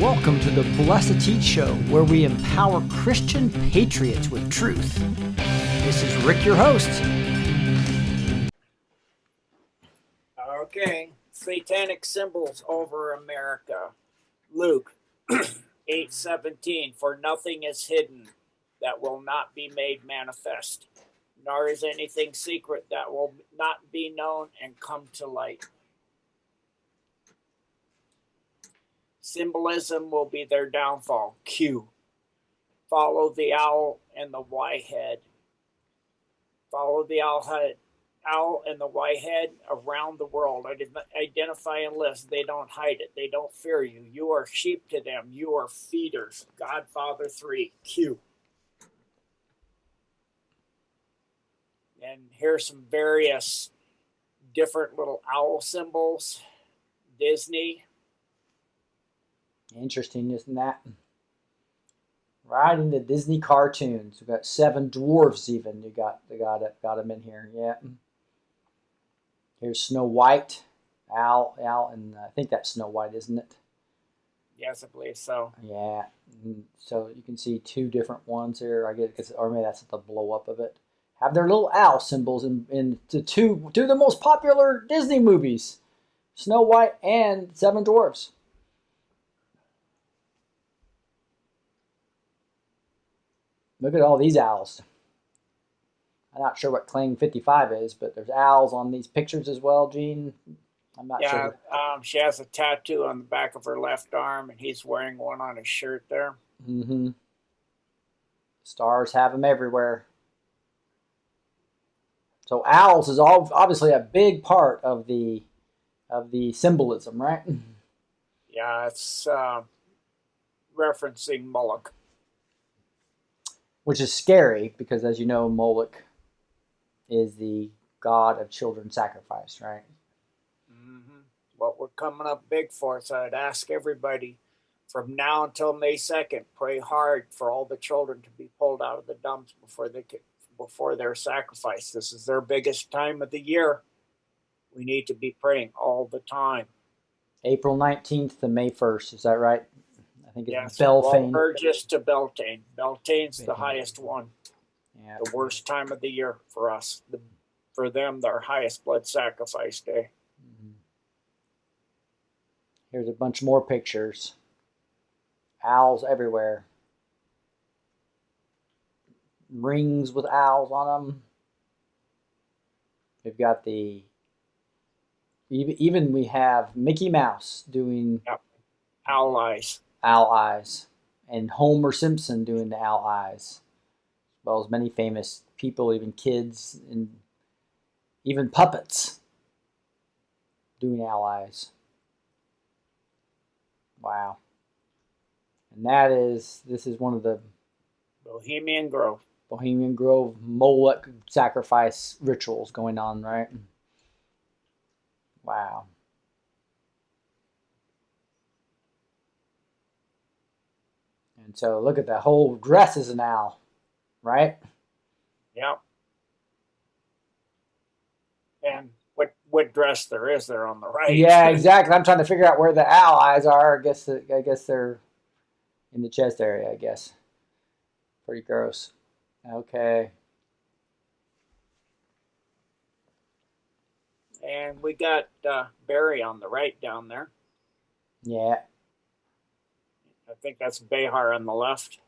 Welcome to the Blessed Teach Show, where we empower Christian patriots with truth. This is Rick, your host. Okay, satanic symbols over America. Luke 8:17, for nothing is hidden that will not be made manifest, nor is anything secret that will not be known and come to light. Symbolism will be their downfall. Q. Follow the owl and the Y-head. Follow the owl and the Y-head around the world. Identify and list. They don't hide it. They don't fear you. You are sheep to them. You are feeders. Godfather 3. Q. And here's some various different little owl symbols. Disney. Interesting, isn't that? Right into Disney cartoons. We've got 7 dwarves even. They got them in here. Yeah. Here's Snow White, Owl, and I think that's Snow White, isn't it? Yes, I believe so. Yeah. So you can see 2 different ones here. I guess, or maybe that's the blow up of it. Have their little owl symbols in the two of the most popular Disney movies, Snow White and 7 Dwarfs. Look at all these owls. I'm not sure what Claim 55 is, but there's owls on these pictures as well, Gene. I'm not sure. She has a tattoo on the back of her left arm, and he's wearing one on his shirt there. Mm-hmm. Stars have them everywhere. So owls is obviously a big part of the symbolism, right? Yeah, it's referencing Moloch. Which is scary because, as you know, Moloch is the god of children sacrifice, right? Mm-hmm. What we're coming up big for, so I'd ask everybody from now until May 2nd, pray hard for all the children to be pulled out of the dumps before they're sacrificed. This is their biggest time of the year. We need to be praying all the time. April 19th to May 1st, is that right? I think it's yes, Beltane. Burgess to Beltane. Beltane's the highest one. Yeah. The worst time of the year for us. For them, their highest blood sacrifice day. Mm-hmm. Here's a bunch more pictures. Owls everywhere. Rings with owls on them. We've got even we have Mickey Mouse doing owl eyes. Owl eyes. And Homer Simpson doing the owl eyes. As well as many famous people, even kids, and even puppets doing owl eyes. Wow. And this is one of the Bohemian Grove Moloch sacrifice rituals going on, right? Wow. And so look at the whole dress as an owl, right? Yeah. And what dress there is there on the right? Yeah, exactly. I'm trying to figure out where the owl eyes are. I guess they're in the chest area, I guess. Pretty gross. Okay. And we got Barry on the right down there. Yeah. I think that's Behar on the left.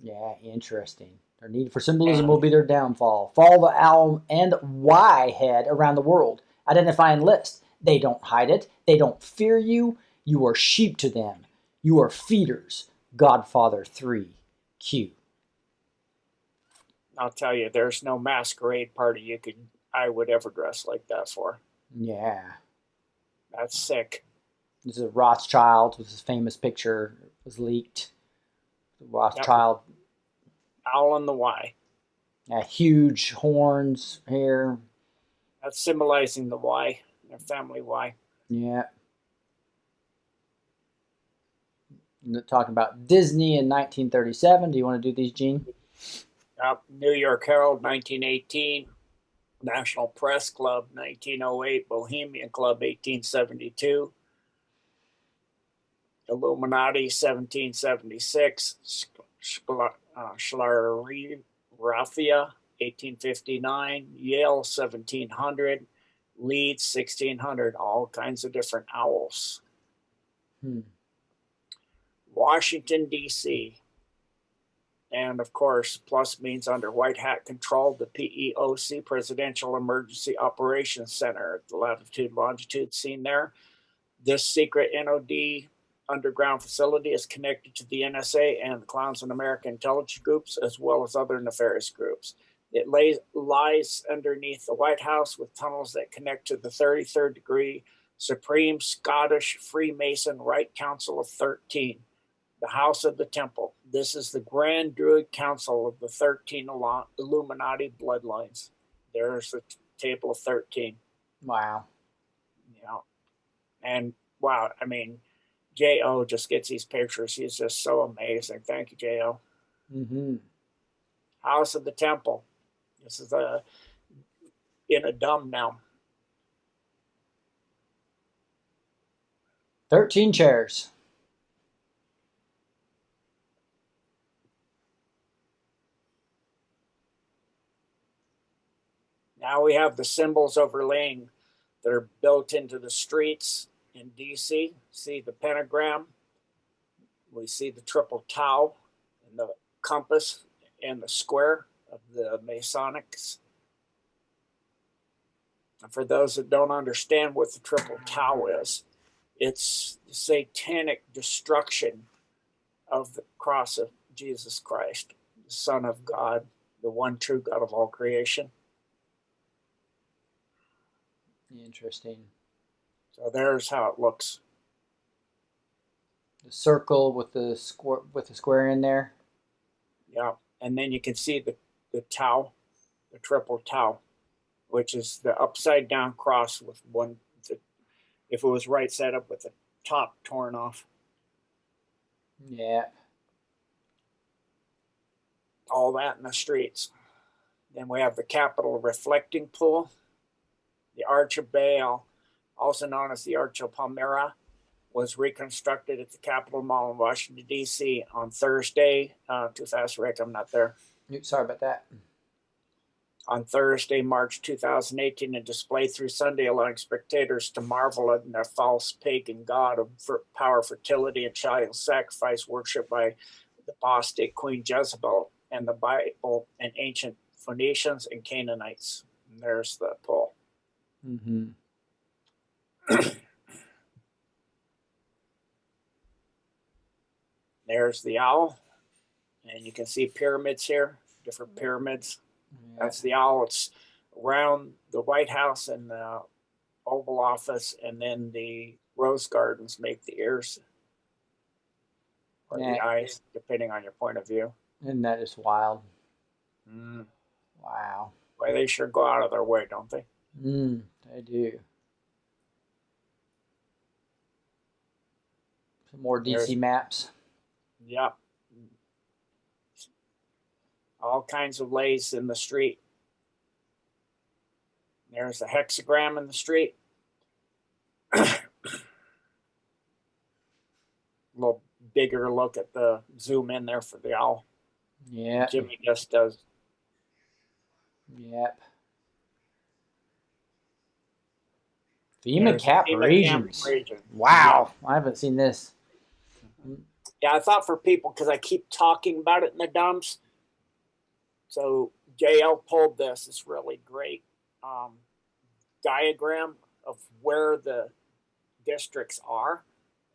Yeah, interesting. Their need for symbolism will be their downfall. Follow the owl and Y head around the world. Identify and list. They don't hide it. They don't fear you. You are sheep to them. You are feeders. Godfather 3. Q. I'll tell you, there's no masquerade party I would ever dress like that for. Yeah. That's sick. This is a Rothschild with his famous picture. It was leaked. Rothschild. Yep. Owl and the Y. Yeah, huge horns here. That's symbolizing the Y, their family Y. Yeah. Talking about Disney in 1937. Do you want to do these, Gene? New York Herald, 1918. National Press Club, 1908. Bohemian Club, 1872. Illuminati 1776, Sclerothia 1859, Yale 1700, Leeds 1600, all kinds of different owls. Washington, D.C., and of course, plus means under white hat control, the PEOC, Presidential Emergency Operations Center, the latitude, longitude seen there. This secret NOD underground facility is connected to the NSA and the Clowns and American Intelligence Groups, as well as other nefarious groups. It lies underneath the White House with tunnels that connect to the 33rd degree Supreme Scottish Freemason Right Council of 13, the House of the Temple. This is the Grand Druid Council of the 13 Illuminati bloodlines. There's the table of 13. Wow. Yeah. And wow, I mean, J.O. just gets these pictures. He's just so amazing. Thank you, J.O. House of the Temple. This is in a dumb now. 13 chairs. Now we have the symbols overlaying that are built into the streets in DC. See the pentagram. We see the triple tau and the compass and the square of the Masonics. And for those that don't understand what the triple tau is, it's the satanic destruction of the cross of Jesus Christ, the Son of God, the one true God of all creation. Interesting. So there's how it looks. The circle with the square in there. Yeah, and then you can see the tau, the triple tau, which is the upside down cross with one. If it was right side up with the top torn off. Yeah. All that in the streets. Then we have the Capitol reflecting pool. The Arch of Baal, also known as the Arch of Palmyra, was reconstructed at the Capitol Mall in Washington, D.C. on Thursday. Too fast, Rick, I'm not there. Sorry about that. On Thursday, March 2018, and displayed through Sunday, allowing spectators to marvel at the false pagan god of power, fertility, and child sacrifice worship by the apostate Queen Jezebel and the Bible and ancient Phoenicians and Canaanites. And there's the pole. There's the owl, and you can see pyramids here, different pyramids. Yeah. That's the owl. It's around the White House and the Oval Office, and then the Rose Gardens make the ears or the eyes, depending on your point of view. Isn't that just wild? Wow. Well, they sure go out of their way, don't they? They do. Some more DC maps. Yep. All kinds of lays in the street. There's a hexagram in the street. A little bigger look at the zoom in there for the owl. Yeah. Jimmy just does. Yep. FEMA Cap regions. Wow. Yeah. I haven't seen this. Yeah, I thought for people, because I keep talking about it in the dumps. So JL pulled this. It's really great diagram of where the districts are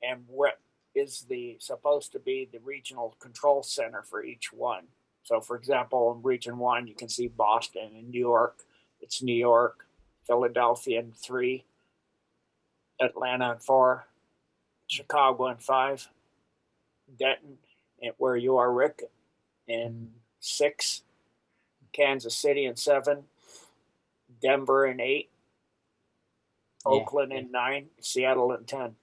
and what is supposed to be the regional control center for each one. So, for example, in Region 1, you can see Boston and New York. It's New York, Philadelphia in 3, Atlanta in 4, Chicago in 5, Denton, where you are, Rick, in 6, Kansas City in 7, Denver in 8, Oakland in 9, Seattle in 10.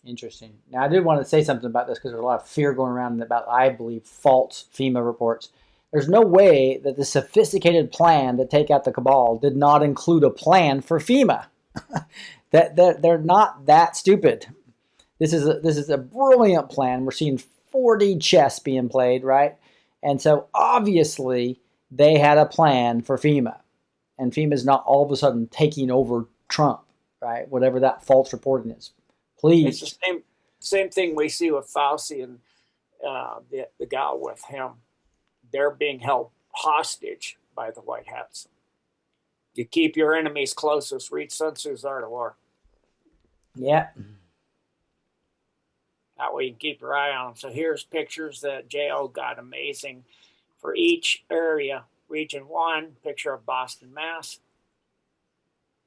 Interesting. Now, I did want to say something about this because there's a lot of fear going around about, I believe, false FEMA reports. There's no way that the sophisticated plan to take out the cabal did not include a plan for FEMA. that they're not that stupid. this is a brilliant plan. We're seeing 4D chess being played, right? And so obviously they had a plan for FEMA, and FEMA is not all of a sudden taking over Trump, right? Whatever that false reporting is. Please. It's the same thing we see with Fauci and the gal with him. They're being held hostage by the White Hats. You keep your enemies closest. Read Sun Tzu's Art of War. Yeah. That way you can keep your eye on them. So here's pictures that J.O. got amazing for each area. Region 1, picture of Boston, Mass.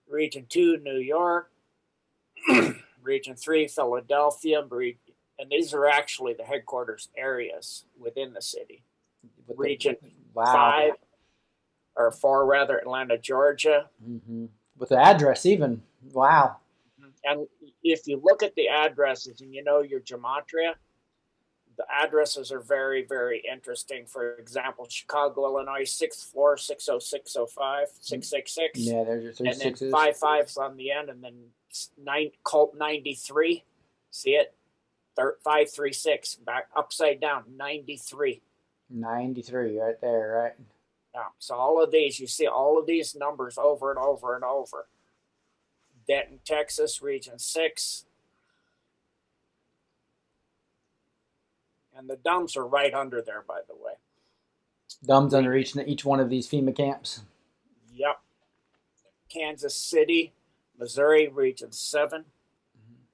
Region 2, New York. Region 3, Philadelphia. And these are actually the headquarters areas within the city. Region 5, or 4 rather, Atlanta, Georgia. Mm-hmm. With the address even. Wow. And if you look at the addresses and you know your gematria, the addresses are very, very interesting. For example, Chicago, Illinois, 6th floor, 60605, 666. Yeah, there's your 3 and sixes. then 5 5s on the end, and then Colt 93. See it? 536, back upside down, 93. 93 right there, right? Yeah. So all of these, you see all of these numbers over and over and over. Denton, Texas, Region 6. And the dumps are right under there, by the way. Dumbs under each one of these FEMA camps. Yep. Kansas City, Missouri, Region 7.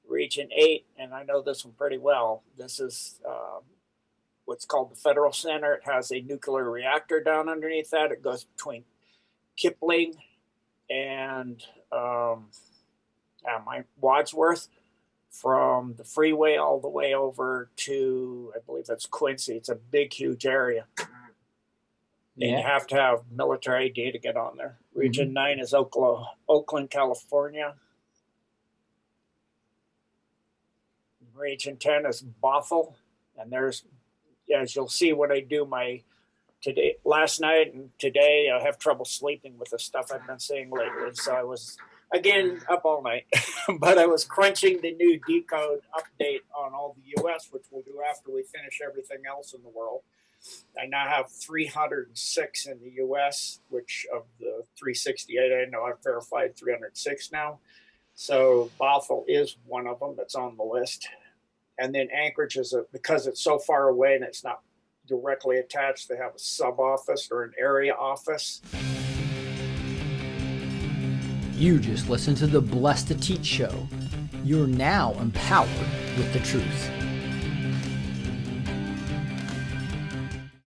Region 8, and I know this one pretty well. This is what's called the Federal Center. It has a nuclear reactor down underneath that. It goes between Kipling and Wadsworth, from the freeway all the way over to, I believe that's Quincy. It's a big, huge area. Yeah. And you have to have military ID to get on there. Region 9 is Oakland, California. Region 10 is Bothell. And there's, as you'll see when I do my last night and today, I have trouble sleeping with the stuff I've been seeing lately. So I was, again, up all night. But I was crunching the new Decode update on all the U.S., which we'll do after we finish everything else in the world. I now have 306 in the U.S., which of the 368, I know I've verified 306 now. So Bothell is one of them that's on the list. And then Anchorage is because it's so far away and it's not directly attached, they have a sub-office or an area office. You just listened to the Blessed to Teach show. You're now empowered with the truth.